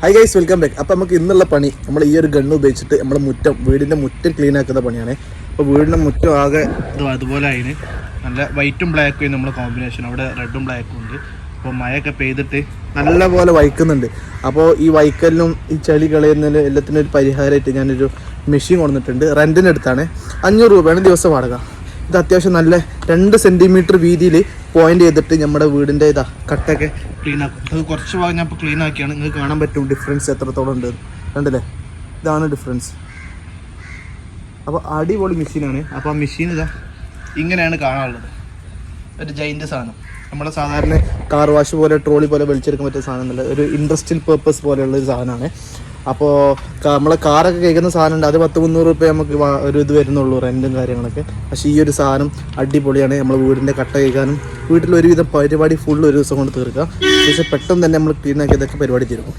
High guys, welcome back. അപ്പോൾ നമുക്ക് ഇന്നുള്ള പണി നമ്മൾ ഈ ഒരു ഗണ്ണ് ഉപയോഗിച്ചിട്ട് നമ്മൾ വീടിൻ്റെ മുറ്റം ക്ലീൻ ആക്കുന്ന പണിയാണ്. അപ്പോൾ വീടിൻ്റെ മുറ്റം ആകെ അതുപോലെ അതിന് നല്ല വൈറ്റും ബ്ലാക്കും നമ്മൾ കോമ്പിനേഷൻ, അവിടെ റെഡും ബ്ലാക്കും ഉണ്ട്. അപ്പോൾ മഴയൊക്കെ പെയ്തിട്ട് നല്ല പോലെ വൈക്കുന്നുണ്ട്. അപ്പോൾ ഈ വൈക്കലിനും ഈ ചളി കളയുന്നതിന് എല്ലാത്തിനും ഒരു പരിഹാരമായിട്ട് ഞാനൊരു മെഷീൻ കൊണ്ടുവന്നിട്ടുണ്ട്. റെൻറ്റിനടുത്താണ്. 500 രൂപയാണ് ദിവസം വാടക. ഇത് അത്യാവശ്യം നല്ല 2 സെൻറ്റിമീറ്റർ വീതിയിൽ പോയിന്റ് ചെയ്തിട്ട് നമ്മുടെ വീടിൻ്റെ കട്ടൊക്കെ ക്ലീൻ ആക്കും. അത് കുറച്ച് ഭാഗം ഞാൻ ഇപ്പോൾ ക്ലീൻ ആക്കിയാണ്. നിങ്ങൾക്ക് കാണാൻ പറ്റും ഡിഫറൻസ് എത്രത്തോളം ഉണ്ട്. കണ്ടില്ലേ, ഇതാണ് ഡിഫറൻസ്. അപ്പോൾ അടിപൊളി മെഷീനാണ്. അപ്പോൾ ആ മെഷീൻ ഇങ്ങനെയാണ് കാണാനുള്ളത്. ഒരു ജൈൻ്റ് സാധനം, നമ്മുടെ സാധാരണ കാർ വാഷ് പോലെ ട്രോളി പോലെ വലിച്ചെടുക്കാൻ പറ്റിയ സാധനം എന്നല്ല, ഒരു ഇൻഡസ്ട്രിയൽ പേർപ്പസ് പോലെയുള്ള ഒരു സാധനമാണ്. അപ്പോൾ നമ്മളെ കാറൊക്കെ കഴിക്കുന്ന സാധനം ഉണ്ട്, അത് 100-300 രൂപ നമുക്ക് ഒരു ഇത് വരുന്നുള്ളൂ, റെൻറ്റും കാര്യങ്ങളൊക്കെ. പക്ഷേ ഈ ഒരു സാധനം അടിപൊളിയാണ്. നമ്മൾ വീടിൻ്റെ കട്ട കഴിക്കാനും വീട്ടിൽ ഒരുവിധം പരിപാടി ഫുൾ ഒരു ദിവസം കൊണ്ട് തീർക്കാം. പക്ഷേ പെട്ടെന്ന് തന്നെ നമ്മൾ ക്ലീൻ ആക്കിയതൊക്കെ പരിപാടി തീരും.